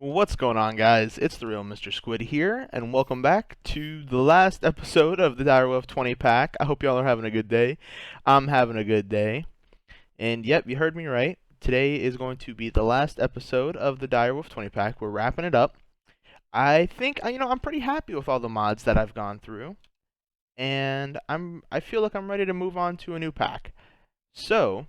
What's going on, guys? It's the real Mr. Squid here, and welcome back to the last episode of the DW20 pack. I hope y'all are having a good day. I'm having a good day. And yep, you heard me right. Today is going to be the last episode of the Direwolf 20 pack. We're wrapping it up. I think I'm pretty happy with all the mods that I've gone through, and I feel like I'm ready to move on to a new pack. So,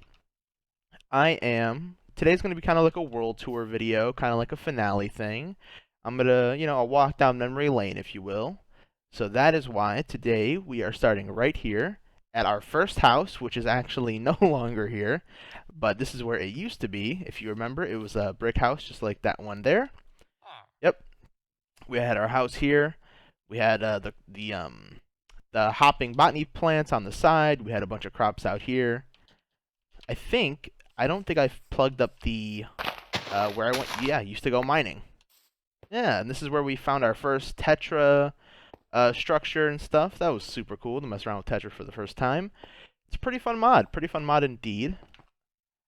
today's going to be kind of like a world tour video, kind of like a finale thing. I'm going to, I'll walk down memory lane, if you will. So that is why today we are starting right here at our first house, which is actually no longer here, but this is where it used to be. If you remember, it was a brick house just like that one there. Yep. We had our house here. We had the hopping botany plants on the side. We had a bunch of crops out here. I don't think I've plugged up the where I went. Yeah, I used to go mining. Yeah, and this is where we found our first Tetra structure and stuff. That was super cool to mess around with Tetra for the first time. It's a pretty fun mod. Pretty fun mod indeed.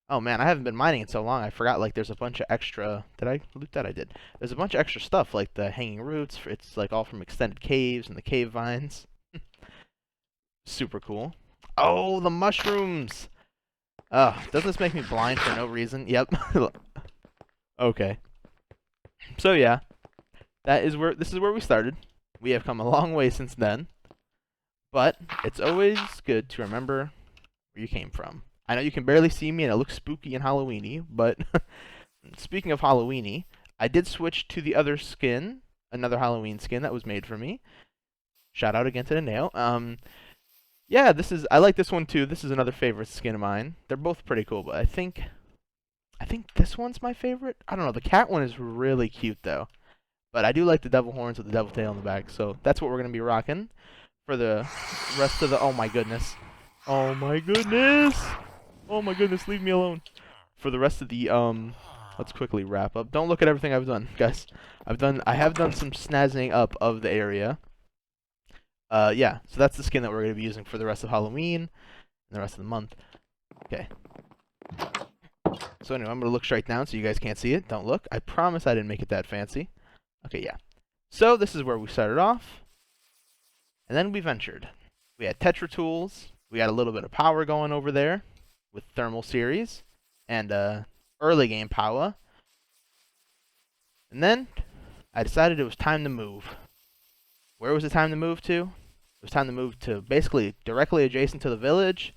Oh man, I haven't been mining in so long. I forgot, like, there's a bunch of extra. Did I loot that? I did. There's a bunch of extra stuff, like the hanging roots. It's like all from extended caves and the cave vines. Super cool. Oh, the mushrooms! Doesn't this make me blind for no reason? Yep. Okay. So yeah, this is where we started. We have come a long way since then, but it's always good to remember where you came from. I know you can barely see me and it looks spooky and Halloweeny, but speaking of Halloweeny, I did switch to the other skin, another Halloween skin that was made for me. Shout out again to the nail. Yeah, I like this one too. This is another favorite skin of mine. They're both pretty cool, but I think this one's my favorite. I don't know. The cat one is really cute though. But I do like the devil horns with the devil tail on the back. So that's what we're going to be rocking for the rest of the Oh my goodness. Oh my goodness. Oh my goodness, leave me alone. For the rest of the let's quickly wrap up. Don't look at everything I've done, guys. I have done some snazzing up of the area. Yeah, so that's the skin that we're going to be using for the rest of Halloween and the rest of the month. Okay. So anyway, I'm going to look straight down so you guys can't see it. Don't look. I promise I didn't make it that fancy. Okay, yeah. So this is where we started off. And then we ventured. We had Tetra tools. We had a little bit of power going over there with thermal series and early game power. And then I decided it was time to move. Where was it time to move to? It was time to move to basically directly adjacent to the village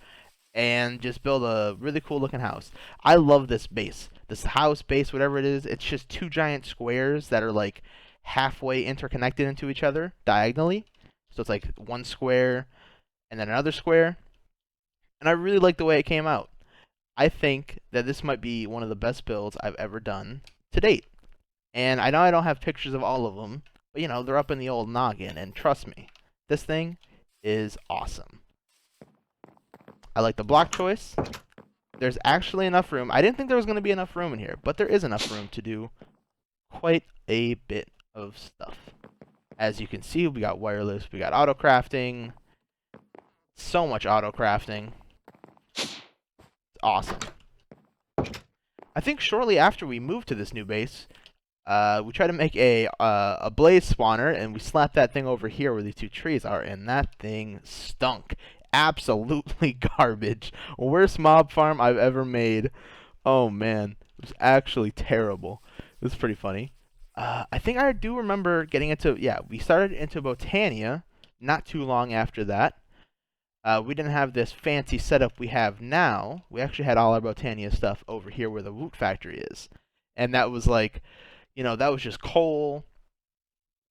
and just build a really cool looking house. I love this base. This house base, whatever it is, it's just two giant squares that are like halfway interconnected into each other diagonally. So it's like one square and then another square. And I really like the way it came out. I think that this might be one of the best builds I've ever done to date. And I know I don't have pictures of all of them, but, they're up in the old noggin, and trust me, this thing is awesome. I like the block choice. There's actually enough room. I didn't think there was going to be enough room in here, but there is enough room to do quite a bit of stuff. As you can see, we got wireless, we got auto crafting. So much auto crafting. It's awesome. I think shortly after we moved to this new base, we tried to make a blaze spawner, and we slapped that thing over here where these two trees are, and that thing stunk. Absolutely garbage. Worst mob farm I've ever made. Oh man, it was actually terrible. It was pretty funny. I think I do remember getting into, we started into Botania not too long after that. We didn't have this fancy setup we have now. We actually had all our Botania stuff over here where the woot factory is. And that was like, that was just coal,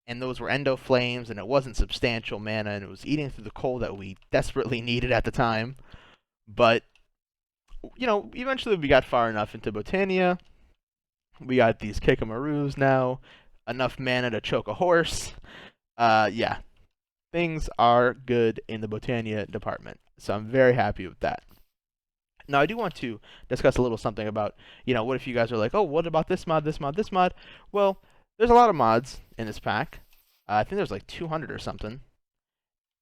and those were endo flames, and it wasn't substantial mana, and it was eating through the coal that we desperately needed at the time. But, eventually we got far enough into Botania. We got these Maroons now, enough mana to choke a horse. Yeah, things are good in the Botania department, so I'm very happy with that. Now, I do want to discuss a little something about, what if you guys are like, oh, what about this mod, this mod, this mod? Well, there's a lot of mods in this pack. I think there's like 200 or something.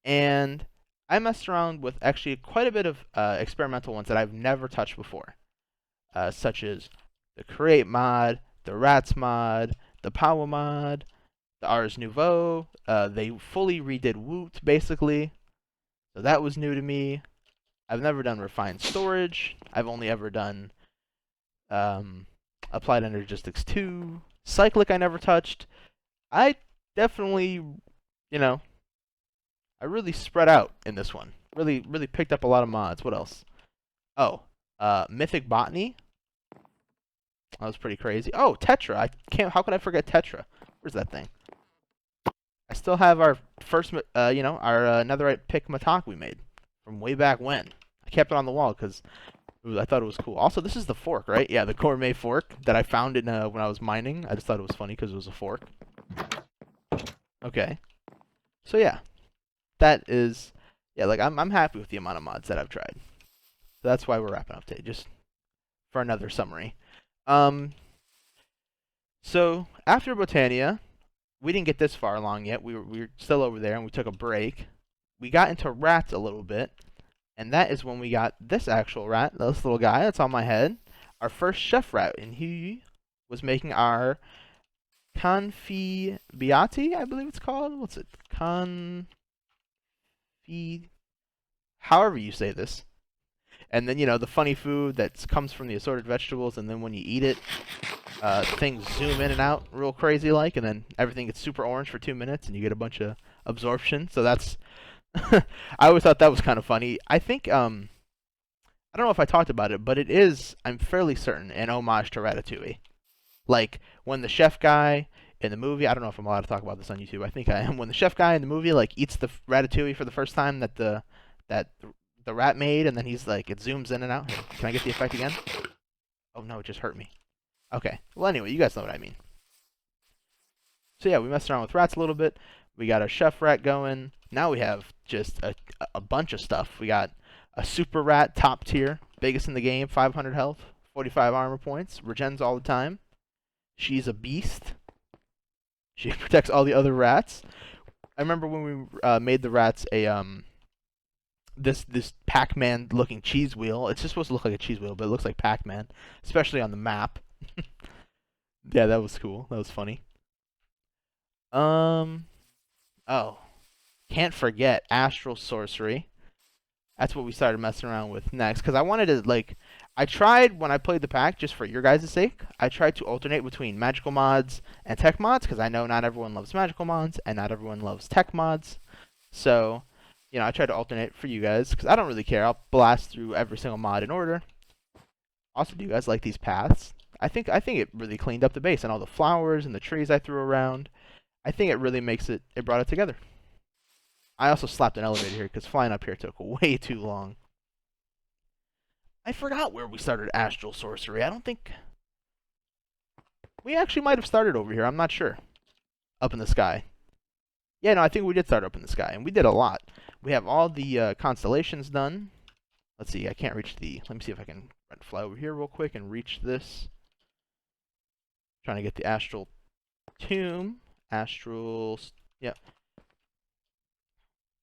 And I messed around with actually quite a bit of experimental ones that I've never touched before, such as the Create mod, the Rats mod, the Power mod, the Ars Nouveau. They fully redid Woot, basically. So that was new to me. I've never done refined storage. I've only ever done applied energistics 2. Cyclic I never touched. I definitely, you know, I really spread out in this one. Really picked up a lot of mods. What else? Oh, Mythic Botany. That was pretty crazy. Oh, Tetra. I can't. How could I forget Tetra? Where's that thing? I still have our first, our netherite pick matok we made from way back when. I kept it on the wall because I thought it was cool. Also, this is the fork, right? Yeah, the gourmet fork that I found in when I was mining. I just thought it was funny because it was a fork. Okay. So yeah, that is, yeah, like I'm happy with the amount of mods that I've tried. So that's why we're wrapping up today, just for another summary. So after Botania, we didn't get this far along yet. We were still over there, and we took a break. We got into rats a little bit, and that is when we got this actual rat, this little guy that's on my head, our first chef rat, and he was making our confibiati, I believe it's called. What's it? However you say this. And then, the funny food that comes from the assorted vegetables, and then when you eat it, things zoom in and out real crazy like, and then everything gets super orange for 2 minutes, and you get a bunch of absorption. So that's, I always thought that was kind of funny. I think, I don't know if I talked about it, but it is, I'm fairly certain, an homage to Ratatouille. Like, when the chef guy in the movie, I don't know if I'm allowed to talk about this on YouTube, I think I am, when the chef guy in the movie, like, eats the Ratatouille for the first time that the rat made, and then he's like, it zooms in and out. Can I get the effect again? Oh no, it just hurt me. Okay. Well, anyway, you guys know what I mean. So yeah, we messed around with rats a little bit. We got our chef rat going. Now we have just a bunch of stuff. We got a super rat, top tier, biggest in the game, 500 health, 45 armor points, regens all the time. She's a beast. She protects all the other rats. I remember when we made the rats a this Pac-Man looking cheese wheel. It's just supposed to look like a cheese wheel, but it looks like Pac-Man, especially on the map. Yeah, that was cool. That was funny. Oh, can't forget Astral Sorcery. That's what we started messing around with next, because I wanted to, like, I tried when I played the pack, just for your guys' sake, I tried to alternate between magical mods and tech mods, because I know not everyone loves magical mods, and not everyone loves tech mods. So, I try to alternate for you guys, because I don't really care. I'll blast through every single mod in order. Also, do you guys like these paths? I think it really cleaned up the base, and all the flowers and the trees I threw around. I think it really it brought it together. I also slapped an elevator here, because flying up here took way too long. I forgot where we started Astral Sorcery. I don't think... We actually might have started over here. I'm not sure. Up in the sky. Yeah, no, I think we did start up in the sky, and we did a lot. We have all the constellations done. Let's see, I can't reach the... Let me see if I can fly over here real quick and reach this. Trying to get the Astral Tomb. Yeah.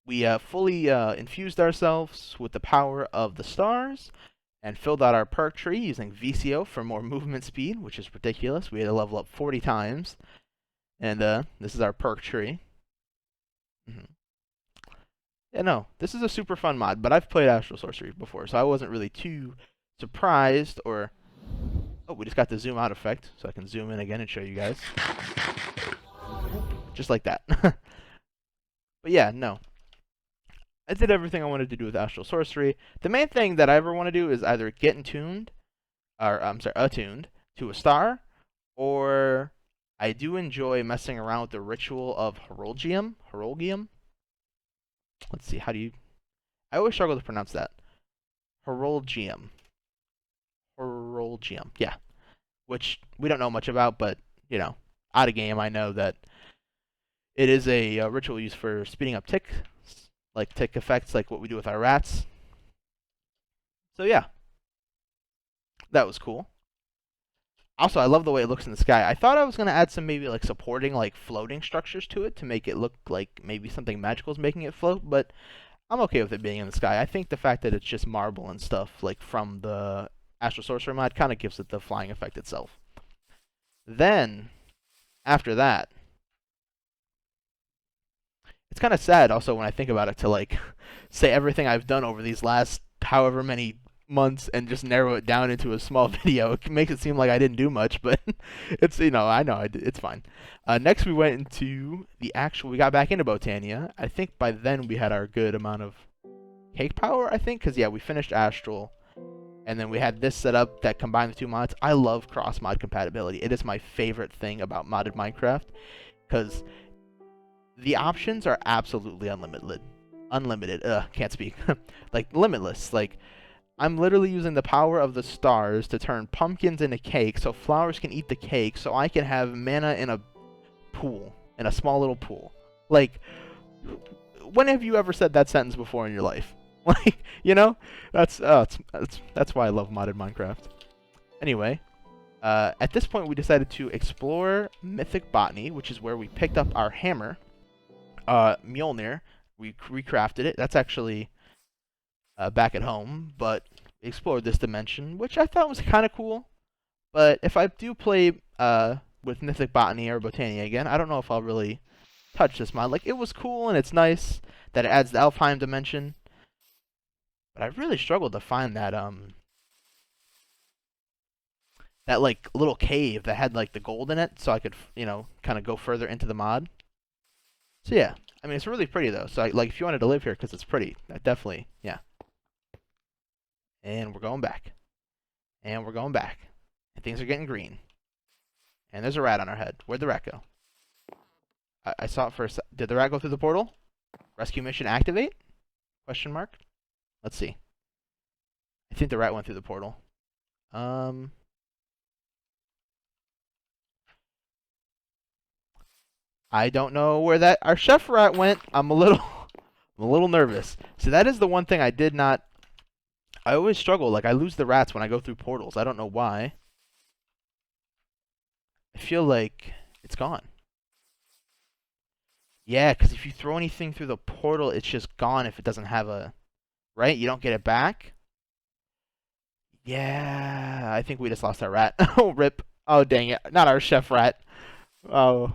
We fully infused ourselves with the power of the stars and filled out our perk tree using VCO for more movement speed, which is ridiculous. We had to level up 40 times. And this is our perk tree. Yeah, no, this is a super fun mod, but I've played Astral Sorcery before, so I wasn't really too surprised or... Oh, we just got the zoom out effect, so I can zoom in again and show you guys. Just like that. But yeah, no. I did everything I wanted to do with Astral Sorcery. The main thing that I ever want to do is either get attuned to a star, or I do enjoy messing around with the ritual of Herolgium. Let's see, I always struggle to pronounce that. Herolgium, yeah. Which we don't know much about, but, out of game, I know that it is a ritual used for speeding up tick effects, like what we do with our rats. So, yeah. That was cool. Also, I love the way it looks in the sky. I thought I was going to add some maybe, supporting, floating structures to it to make it look like maybe something magical is making it float, but I'm okay with it being in the sky. I think the fact that it's just marble and stuff, from the Astral Sorcerer mod, kind of gives it the flying effect itself. Then, after that, it's kind of sad also when I think about it to like say everything I've done over these last however many months and just narrow it down into a small video. It makes it seem like I didn't do much, but it's, I know it's fine. Next we went into we got back into Botania. I think by then we had our good amount of cake power, I think, because yeah, we finished Astral. And then we had this setup that combined the two mods. I love cross-mod compatibility. It is my favorite thing about modded Minecraft, because the options are absolutely unlimited. Can't speak. Like, limitless. Like, I'm literally using the power of the stars to turn pumpkins into cake so flowers can eat the cake so I can have mana in a pool, in a small little pool. Like, when have you ever said that sentence before in your life? Like, that's why I love modded Minecraft. Anyway, at this point we decided to explore Mythic Botany, which is where we picked up our hammer, Mjolnir. We recrafted it. That's actually back at home, but we explored this dimension, which I thought was kind of cool. But if I do play with Mythic Botany or Botania again, I don't know if I'll really touch this mod. Like, it was cool and it's nice that it adds the Alfheim dimension. But I really struggled to find that like little cave that had like the gold in it, so I could kind of go further into the mod. So yeah, I mean it's really pretty though. So like if you wanted to live here because it's pretty, that definitely yeah. And we're going back, and we're going back, and things are getting green. And there's a rat on our head. Where'd the rat go? I saw it first. Did the rat go through the portal? Rescue mission activate? Question mark. Let's see. I think the rat went through the portal. I don't know where our chef rat went. I'm a little nervous. So that is the one thing I did not. I always struggle. Like I lose the rats when I go through portals. I don't know why. I feel like it's gone. Yeah, because if you throw anything through the portal, it's just gone if it doesn't have a. Right? You don't get it back? Yeah, I think we just lost our rat. Oh, rip. Oh, dang it. Not our chef rat. Oh.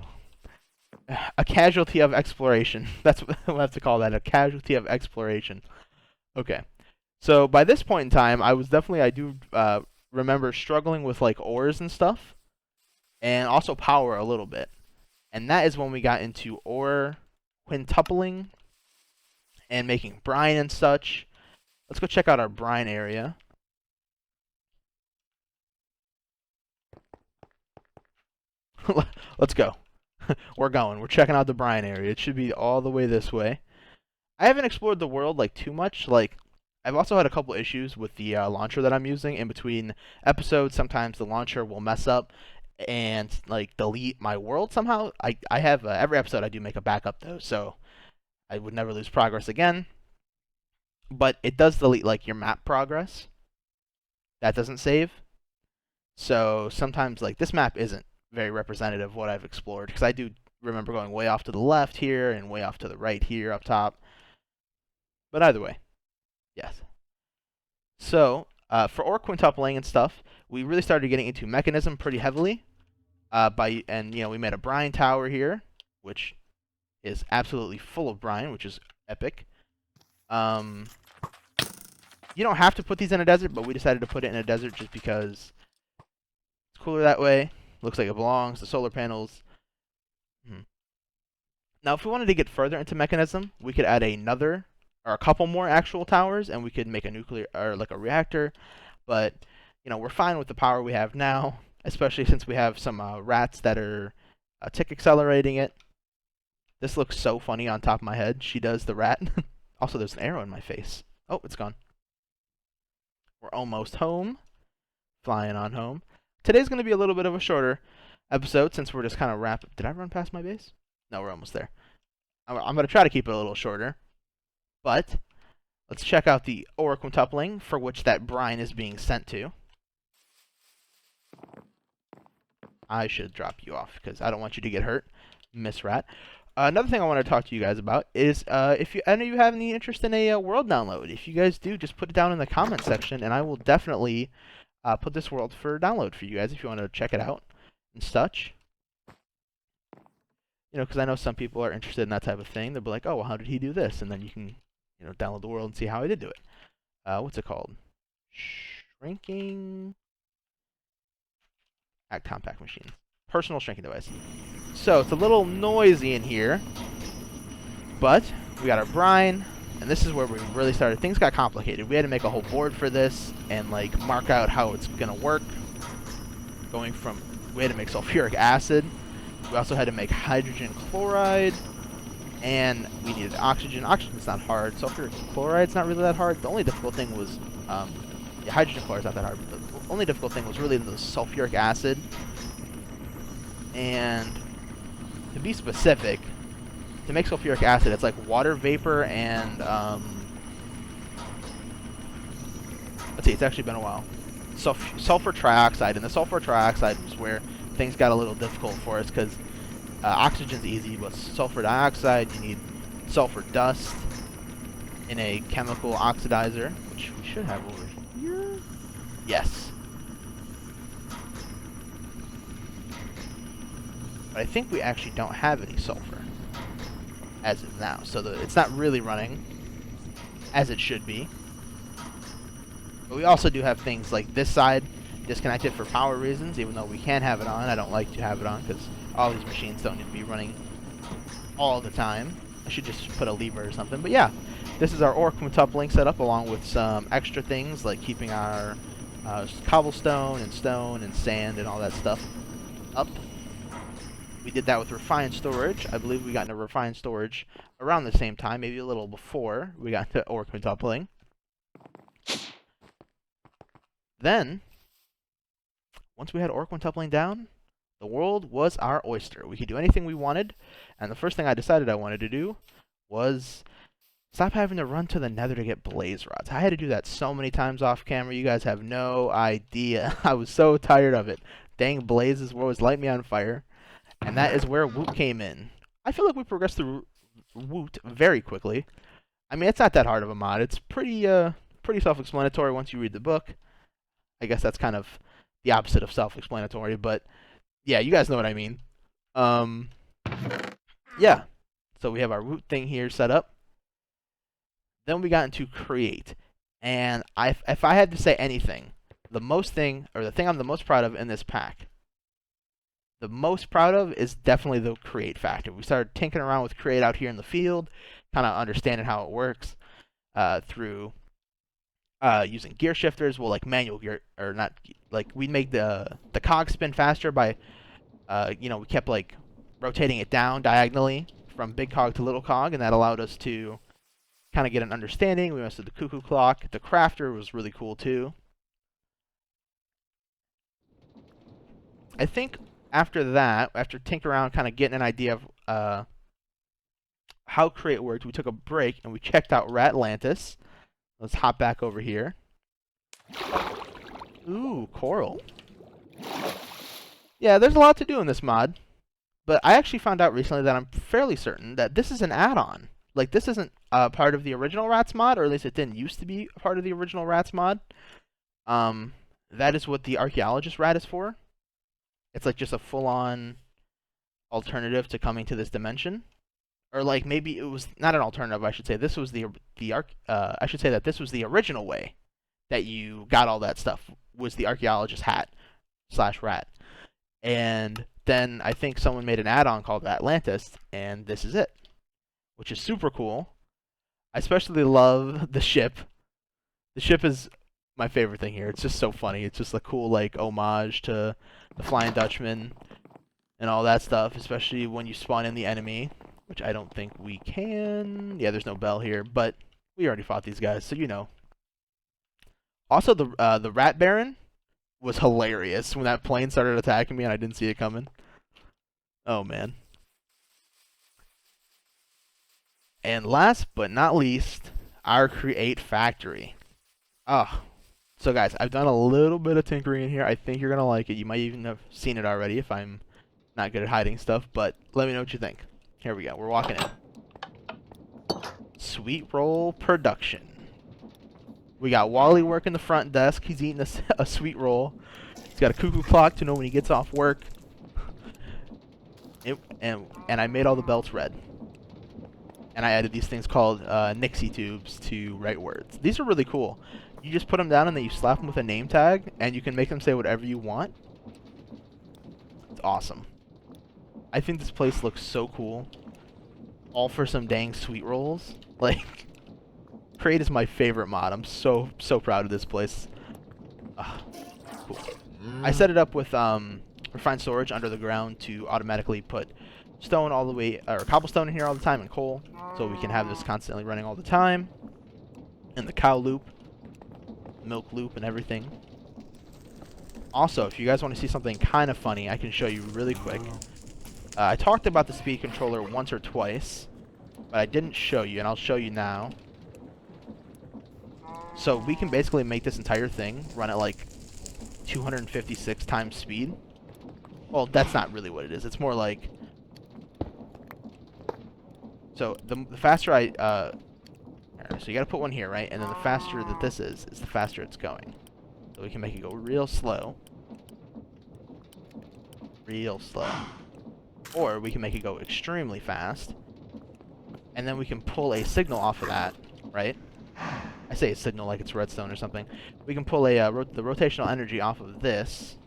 A casualty of exploration. That's what we'll have to call that. A casualty of exploration. Okay. So by this point in time, I do remember struggling with like ores and stuff. And also power a little bit. And that is when we got into ore quintupling and making brine and such. Let's go check out our brine area. Let's go. We're going. We're checking out the brine area. It should be all the way this way. I haven't explored the world like too much. Like, I've also had a couple issues with the launcher that I'm using in between episodes. Sometimes the launcher will mess up and like delete my world somehow. I have every episode I do make a backup though, so I would never lose progress again. But it does delete like your map progress. That doesn't save. So sometimes like this map isn't very representative of what I've explored because I do remember going way off to the left here and way off to the right here up top. But either way, yes. So for ore quintupling and stuff, we really started getting into mechanism pretty heavily. We made a brine tower here, which is absolutely full of brine, which is epic. You don't have to put these in a desert, but we decided to put it in a desert just because it's cooler that way. Looks like it belongs. The solar panels. Now, if we wanted to get further into mechanism, we could add another or a couple more actual towers, and we could make a nuclear or like a reactor. But we're fine with the power we have now, especially since we have some rats that are tick accelerating it. This looks so funny on top of my head. She does the rat. Also, there's an arrow in my face. Oh, it's gone. We're almost home. Flying on home. Today's going to be a little bit of a shorter episode since we're just kind of wrapping. Did I run past my base? No, we're almost there. I'm going to try to keep it a little shorter. But let's check out the ore quintupling for which that brine is being sent to. I should drop you off because I don't want you to get hurt, Miss Rat. Another thing I want to talk to you guys about is if any of you have any interest in a world download. If you guys do, just put it down in the comment section, and I will definitely put this world for download for you guys if you want to check it out and such. You know, because I know some people are interested in that type of thing. They'll be like, oh, well, how did he do this? And then you can, you know, download the world and see how he did do it. What's it called? Shrinking at compact machine. Personal shrinking device. So it's a little noisy in here, but we got our brine, and this is where we really started. Things got complicated. We had to make a whole board for this and like mark out how it's gonna work. Going from, we had to make sulfuric acid. We also had to make hydrogen chloride, and we needed oxygen. Oxygen's not hard. Sulfuric chloride's not really that hard. The only difficult thing was, yeah, hydrogen chloride's not that hard, but the only difficult thing was really the sulfuric acid. And to be specific, to make sulfuric acid, it's like water vapor and, let's see, it's actually been a while. Sulfur trioxide, and the sulfur trioxide was where things got a little difficult for us, because oxygen's easy, but sulfur dioxide, you need sulfur dust in a chemical oxidizer, which we should have over here. Yes. But I think we actually don't have any sulfur as of now, so it's not really running as it should be. But we also do have things like this side disconnected for power reasons, even though we can have it on. I don't like to have it on because all these machines don't need to be running all the time. I should just put a lever or something. But yeah, this is our ore quintupling setup, along with some extra things like keeping our cobblestone and stone and sand and all that stuff up. We did that with refined storage. I believe we got into refined storage around the same time, maybe a little before we got into ore quintupling. Then, once we had ore quintupling down, the world was our oyster. We could do anything we wanted, and the first thing I decided I wanted to do was stop having to run to the nether to get blaze rods. I had to do that so many times off camera, you guys have no idea. I was so tired of it. Dang blazes will always light me on fire. And that is where Woot came in. I feel like we progressed through Woot very quickly. I mean, it's not that hard of a mod. It's pretty self-explanatory once you read the book. I guess that's kind of the opposite of self-explanatory, but yeah, you guys know what I mean. Yeah. So we have our Woot thing here set up. Then we got into create. And if I had to say anything, the thing I'm the most proud of in this pack, the most proud of is definitely the create factor. We started tinkering around with create out here in the field, kind of understanding how it works through using gear shifters. Well, like manual gear, or not, like we make the cog spin faster by, you know, we kept like rotating it down diagonally from big cog to little cog, and that allowed us to kind of get an understanding. We messed with the cuckoo clock. The crafter was really cool too. I think after that, after tinkering around, kind of getting an idea of how create worked, we took a break and we checked out Ratlantis. Let's hop back over here. Ooh, coral. Yeah, there's a lot to do in this mod. But I actually found out recently that I'm fairly certain that this is an add-on. Like, this isn't part of the original Rats mod, or at least it didn't used to be part of the original Rats mod. That is what the Archaeologist Rat is for. It's like just a full-on alternative to coming to this dimension. Or like maybe it was not an alternative, I should say. This was I should say that this was the original way that you got all that stuff, was the Archaeologist hat / rat. And then I think someone made an add-on called Atlantis, and this is it, which is super cool. I especially love the ship. The ship is my favorite thing here. It's just so funny. It's just a cool like homage to the Flying Dutchman and all that stuff, especially when you spawn in the enemy, which I don't think we can. Yeah, there's no bell here, but we already fought these guys, so you know. Also, the Rat Baron was hilarious when that plane started attacking me and I didn't see it coming. Oh, man. And last but not least, our Create Factory. Oh, so guys, I've done a little bit of tinkering in here. I think you're going to like it. You might even have seen it already if I'm not good at hiding stuff, but let me know what you think. Here we go. We're walking in. Sweet roll production. We got Wally working the front desk. He's eating a sweet roll. He's got a cuckoo clock to know when he gets off work. And I made all the belts red. And I added these things called Nixie tubes to write words. These are really cool. You just put them down and then you slap them with a name tag, and you can make them say whatever you want. It's awesome. I think this place looks so cool. All for some dang sweet rolls. Like, Crate is my favorite mod. I'm so proud of this place. Cool. I set it up with refined storage under the ground to automatically put stone all the way, or cobblestone in here all the time, and coal, so we can have this constantly running all the time. And the cow loop, milk loop, and everything. Also, if you guys want to see something kind of funny, I can show you really quick. I talked about the speed controller once or twice, but I didn't show you, and I'll show you now. So we can basically make this entire thing run at like 256 times speed. Well, that's not really what it is. It's more like... So the faster so you gotta put one here, right? And then the faster that this is the faster it's going. So we can make it go real slow. Real slow. Or we can make it go extremely fast. And then we can pull a signal off of that, right? I say a signal like it's redstone or something. We can pull a the rotational energy off of this.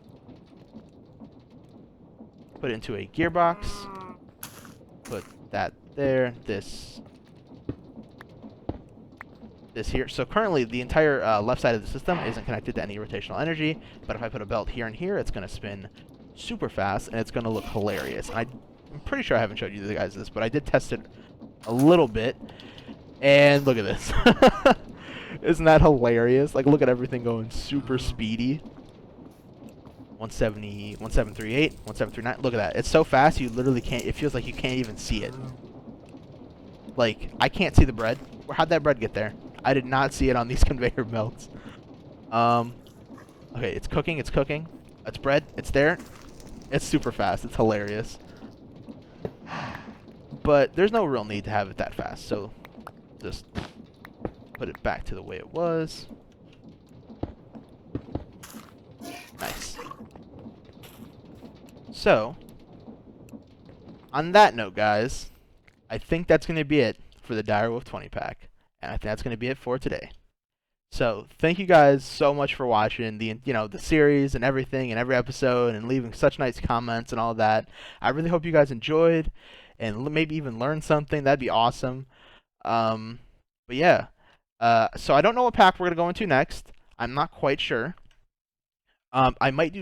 Put it into a gearbox. Put that there. This here. So currently the entire left side of the system isn't connected to any rotational energy. But if I put a belt here and here, it's going to spin super fast and it's going to look hilarious. And I'm pretty sure I haven't showed you guys this, but I did test it a little bit. And look at this. Isn't that hilarious? Like, look at everything going super speedy. 170, 1738, 1739. Look at that. It's so fast you literally can't. It feels like you can't even see it. Like, I can't see the bread. How'd that bread get there? I did not see it on these conveyor belts. Okay, it's cooking. It's cooking. It's bread. It's there. It's super fast. It's hilarious. But there's no real need to have it that fast. So just put it back to the way it was. Nice. So, on that note, guys, I think that's going to be it for the DW20 pack. And I think that's going to be it for today. So, thank you guys so much for watching the series and everything and every episode and leaving such nice comments and all that. I really hope you guys enjoyed and maybe even learned something. That'd be awesome. But yeah. So I don't know what pack we're going to go into next. I'm not quite sure. I might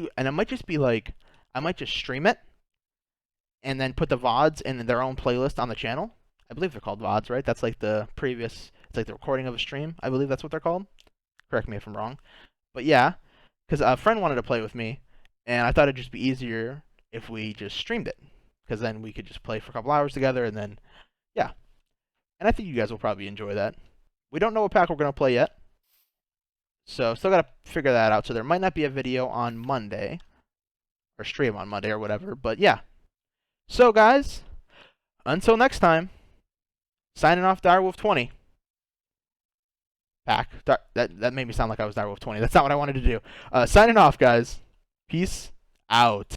just be like, I might just stream it and then put the VODs in their own playlist on the channel. I believe they're called VODs, right? That's like the previous, it's like the recording of a stream. I believe that's what they're called. Correct me if I'm wrong. But yeah, because a friend wanted to play with me, and I thought it'd just be easier if we just streamed it. Because then we could just play for a couple hours together, and then, yeah. And I think you guys will probably enjoy that. We don't know what pack we're going to play yet. So, still got to figure that out. So, there might not be a video on Monday. Or stream on Monday or whatever. But, yeah. So, guys, until next time, signing off DW20. Pack. That made me sound like I was DW20. That's not what I wanted to do. Signing off, guys. Peace out.